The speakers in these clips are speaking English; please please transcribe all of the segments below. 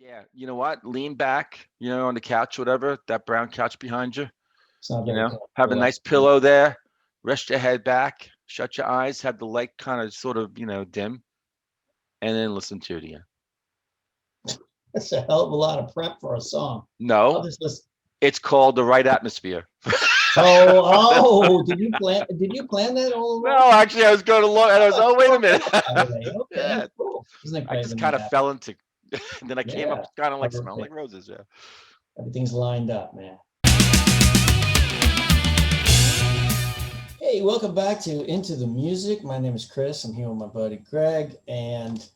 Yeah, you know what? Lean back, on the couch, whatever, that brown couch behind you, It's not very have a comfortable. nice pillow there, rest your head back, shut your eyes, have the light kind of sort of, dim, and then listen to it again. That's a hell of a lot of prep for a song. I'll No, just listen. it's called the right atmosphere. Did you plan that all along? No, actually, I was going to look, and I was, oh, wait a minute. Okay, Yeah, cool. Isn't it I great just when kind that of happens? fell into, and then I came up Yeah, kind of like smelling like perfect. roses. Yeah. Everything's lined up, man. Hey, welcome back to Into the Music. My name is Chris. I'm here with my buddy Greg. And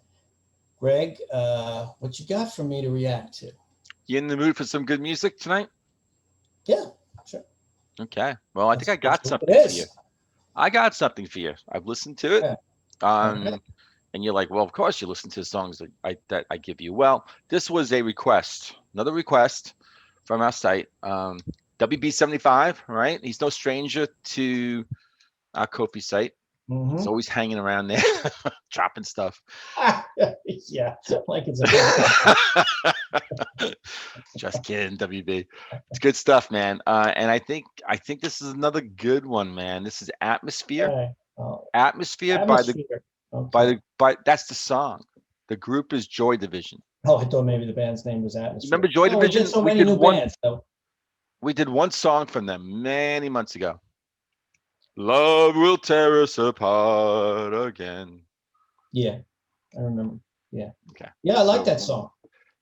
Greg, what you got for me to react to? You in the mood for some good music tonight? Yeah, sure. Okay. Well, I think I That's got what something it for you. is. I got something for you. I've listened to it. Okay. Okay. Um, and you're like, well, of course you listen to the songs that I give you. Well, this was a request, another request from our site. WB75, right? He's no stranger to our Kofi site. He's Mm-hmm. always hanging around there, dropping stuff. Yeah, like it's a Just kidding, WB. It's good stuff, man. And I think this is another good one, man. This is Atmosphere. okay. Oh, Atmosphere by the atmosphere. by Okay. the by that's the song. The group is Joy Division. Oh, I thought maybe the band's name was Remember Atmosphere. Joy Oh, we get Division? so many new bands, though. We did one song from them many months ago. Love will tear us apart again. Yeah, I remember. Yeah. Okay. Yeah, I like So that song.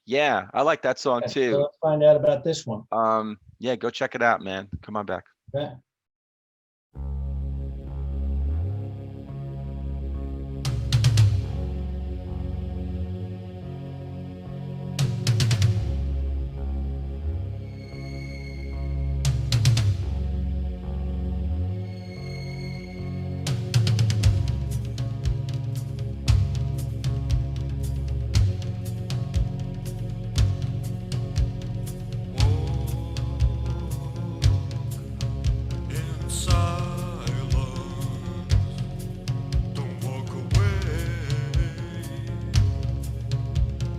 yeah, I like that song Okay, so too. let's find out about this one. Yeah, go check it out, man. Come on back. Okay. In silence, don't walk away.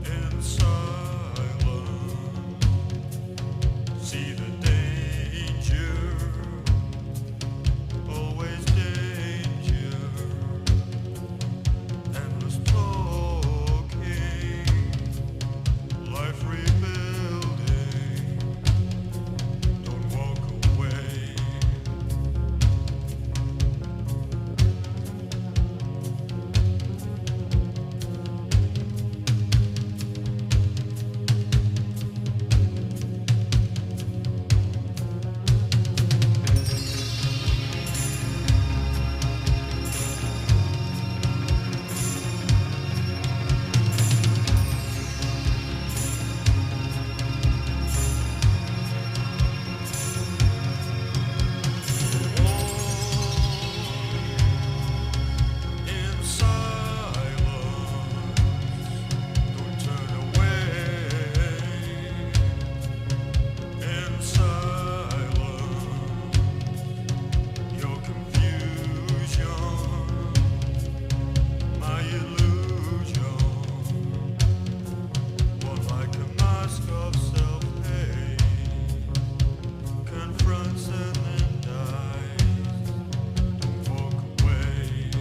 In silence, see the danger, always danger. Endless talking, life rebuilding. Don't walk away. In silence, don't turn away. In silence, your confusion, my illusion, one like a mask of self-hate, confronts and then dies. Don't walk away.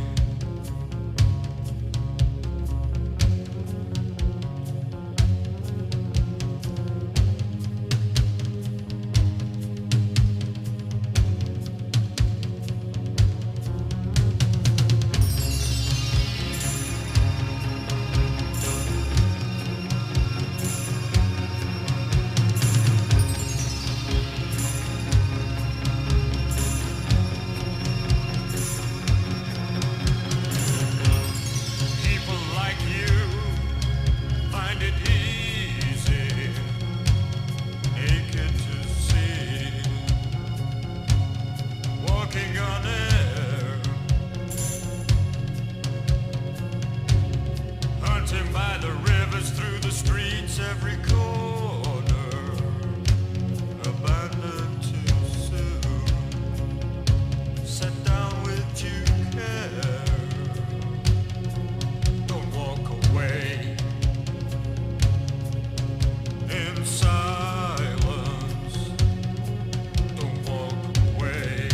People like you find it easy, naked to see, walking on air, hunting by the rivers, through the streets, every corner, abandoned too soon, set down with due care. Don't walk away. in silence. Don't walk away.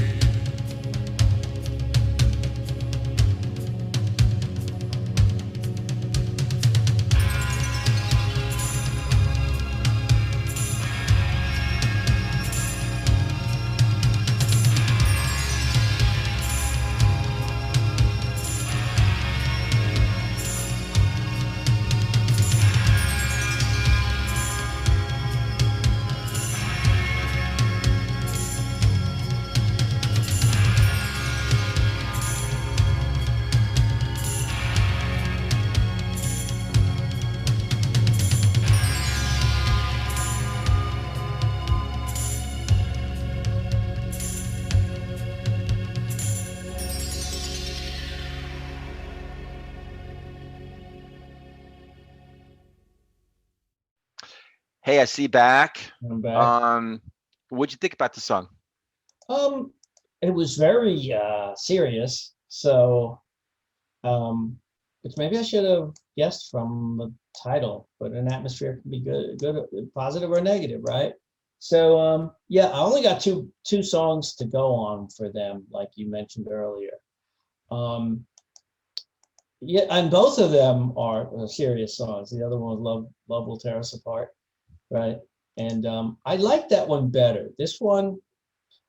Hey, I see you back. I'm back. What'd you think about the song? Um, it was very serious, so which maybe I should have guessed from the title, but an atmosphere can be good, positive or negative, right? So yeah, I only got two songs to go on for them, like you mentioned earlier. Um, yeah, and both of them are serious songs. The other one was Love Will Tear Us Apart, right? And I like that one better. This one,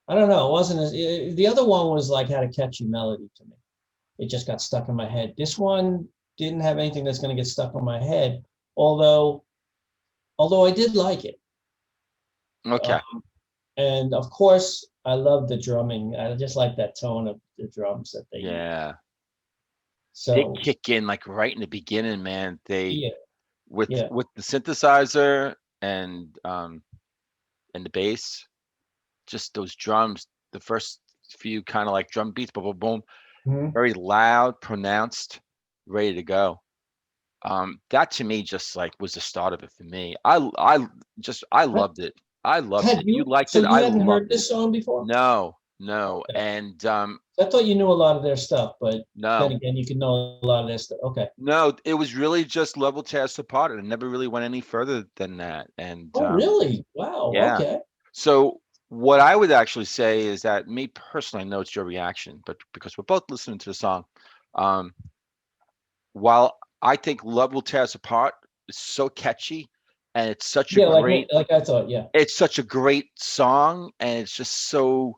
I don't know, it wasn't as the other one was like had a catchy melody to me. It just got stuck in my head. This one didn't have anything that's going to get stuck in my head, although I did like it. Okay. And of course, I love the drumming. I just like that tone of the drums that they use. Yeah. They So kick in like right in the beginning, man. They yeah, with yeah. the synthesizer and the bass, just those drums, the first few kind of like drum beats, boom, boom, boom, Mhm. very loud, pronounced, ready to go. That to me just like was the start of it for me. I Ha- loved it. I loved Had it. You you liked so it. you I hadn't heard loved it. this song before? No, no, Okay. and I thought you knew a lot of their stuff, but then no, again, you can know a lot of their stuff. Okay. no. It was really just Level Tear Apart, and it never really went any further than that. And Oh, really? Wow. yeah. Okay. So what I would actually say is that me personally, I know it's your reaction, but because we're both listening to the song, um, while I think Love Will Tear Us Apart is so catchy and Yeah, like I thought. Yeah. it's such a great song and it's just so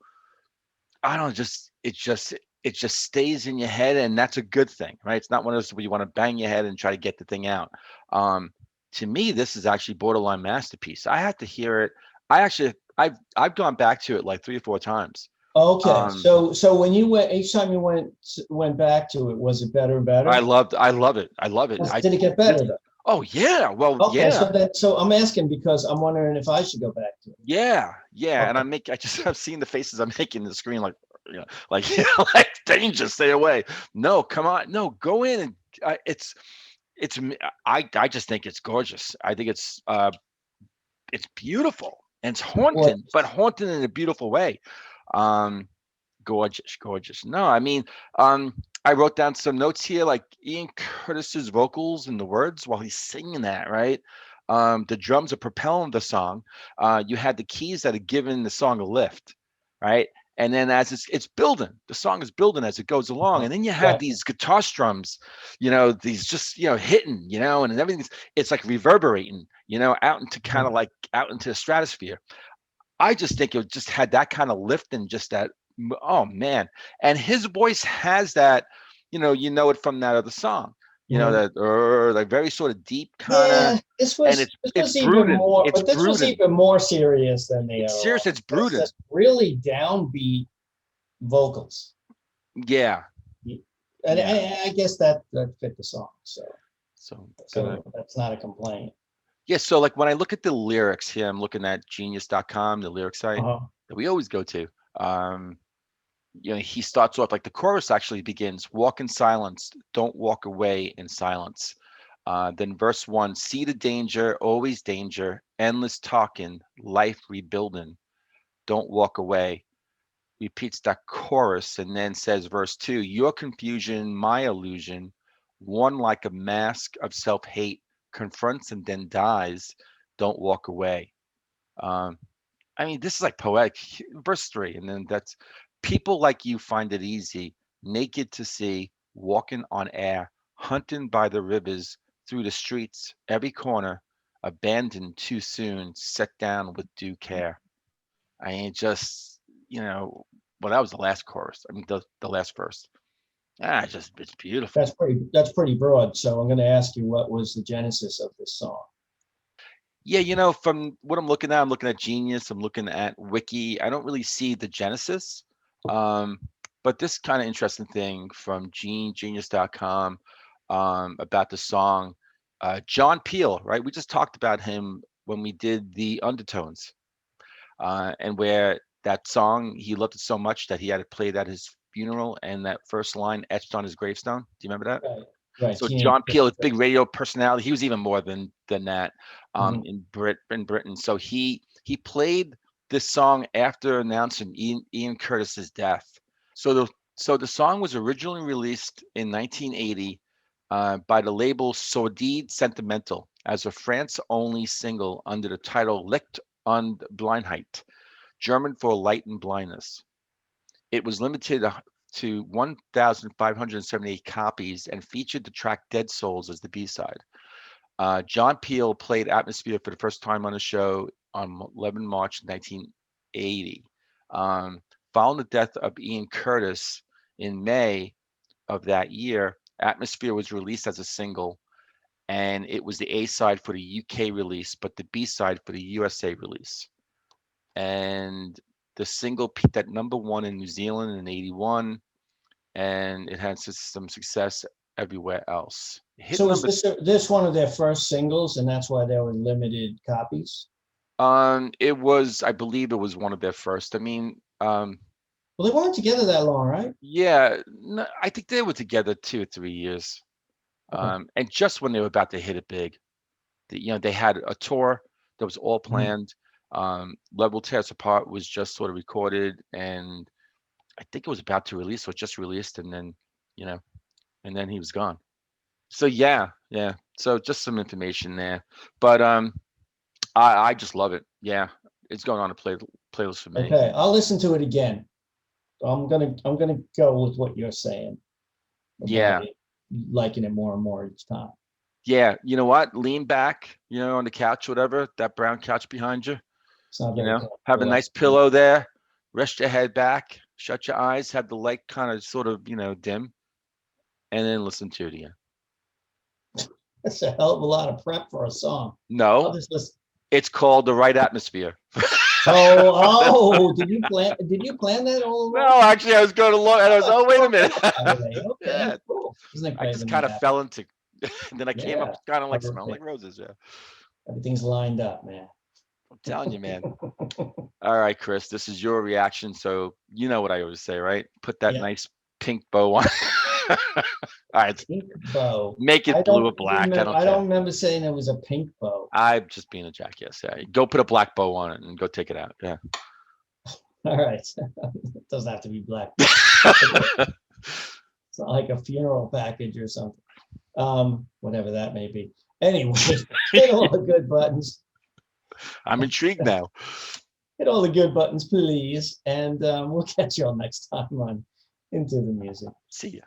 I don't know, it just stays in your head and that's a good thing, right? It's not one of those where you want to bang your head and try to get the thing out. Um, to me, this is actually borderline masterpiece. I had to hear it. I've gone back to it like 3 or 4 times. Okay. Um, So when you went each time you went back to it, was it better and better? I love it. I love it. Did it get This, better though? oh yeah, well Okay, yeah. so I'm asking because I'm wondering if I should go back to it. Yeah, yeah, and Okay. I just have seen the faces I'm making in the screen like, like, like danger, stay away. No, come on, no, go in and it's I just think it's gorgeous. I think it's beautiful and it's What? haunting, but haunting in a beautiful way. Um, gorgeous, gorgeous. No, I mean, I wrote down some notes here, like Ian Curtis's vocals and the words while he's singing that, right? The drums are propelling the song. You had the keys that are giving the song a lift, right? And then as it's building, the song is building as it goes along. And then you have Right. these guitar strums, these just, hitting, and everything's it's like reverberating, out into kind of like out into the stratosphere. I just think it just had that kind of lift and just that, oh man. And his voice has that, you know it from that other song, Mhm. that like very sort of deep kind of, Yeah, and this it's was even brooding. more, It's but this was brooding. even more serious than the It's other serious. one. It's It's brooding. just really downbeat vocals. Yeah. And Yeah. I guess that fit the song. So gonna So that's not a complaint. yeah. So like when I look at the lyrics here, I'm looking at genius.com, the lyric site Uh-huh. that we always go to. Um, he starts off like the chorus actually begins, walk in silence, don't walk away in silence. Then verse one, see the danger, always danger, endless talking, life rebuilding, don't walk away. Repeats that chorus and then says verse two, your confusion, my illusion, one like a mask of self-hate, confronts and then dies. don't walk away. Um, I mean, this is like poetic. Verse 3, and then that's people like you find it easy, naked to see, walking on air, hunting by the rivers, through the streets, every corner, abandoned too soon, set down with due care. I mean, just, you know, well, that was the last chorus. I mean, the last verse. Just it's beautiful. That's pretty broad. So I'm going to ask you, what was the genesis of this song? Yeah, from what I'm looking at, I'm looking at Genius, I'm looking at Wiki. I don't really see the genesis. But this kind of interesting thing from genius.com about the song. John Peel, right? We just talked about him when we did the Undertones, and where that song, he loved it so much that he had to play it at his funeral, and that first line etched on his gravestone. Do you remember that? Right. Right. So Teenage John Peel, his Dirty. big radio personality, he was even more than that Mhm. in Britain. So he played this song after announcing Ian Curtis's death. So the song was originally released in 1980 by the label Sordide Sentimental as a France-only single under the title Licht und Blindheit, German for light and blindness. It was limited to 1,578 copies and featured the track Dead Souls as the B-side. John Peel played Atmosphere for the first time on the show on 11 March 1980. Following the death of Ian Curtis in May of that year, Atmosphere was released as a single, and it was the A-side for the UK release, but the B-side for the USA release. And the single peaked at #1 in New Zealand in '81, and it had some success everywhere else. So is this one of their first singles, and that's why there were limited copies? It was, I believe, it was one of their first. I mean, Well, they weren't together that long, right? yeah, no, I think they were together 2 or 3 years. Okay. And just when they were about to hit it big, they had a tour that was all Mhm. planned. Love Will Tear Us Apart was just sort of recorded, and I think it was about to release, or just released, and then, and then he was gone. So yeah. So just some information there, but I just love it. Yeah, it's going on a playlist for me. Okay, I'll listen to it again. I'm gonna go with what you're saying. about Yeah, it, liking it more and more each time. yeah. You know what? Lean back, on the couch, whatever, that brown couch behind you. It's not You very know, have a nice comfortable. pillow there. Rest your head back. Shut your eyes. Have the light kind of sort of dim, and then listen to it again. That's a hell of a lot of prep for a song. I'll No, just listen. it's called The Right Atmosphere. Did you plan that all along? No, actually, I was going to look, and I was, oh, wait a minute. Okay, Yeah, cool. Isn't it I great just when kind that of happens? fell into, and then I came Yeah, up kind of like perfect. smelling like roses. Yeah, Everything's lined up, man. I'm telling you, man. All right, Chris, this is your reaction. So you know what I always say, right? Put that Yeah. nice pink bow on. All right, Pink bow. make it blue or black. I don't I care. don't remember saying it was a pink bow. I'm just being a jackass. Yeah, go put a black bow on it and go take it out. Yeah. All right. It doesn't have to be black. It's not like a funeral package or something. Whatever that may be. Anyway, hit all the good buttons. I'm intrigued now. Hit all the good buttons, please. And we'll catch you all next time on Into the Music. See ya.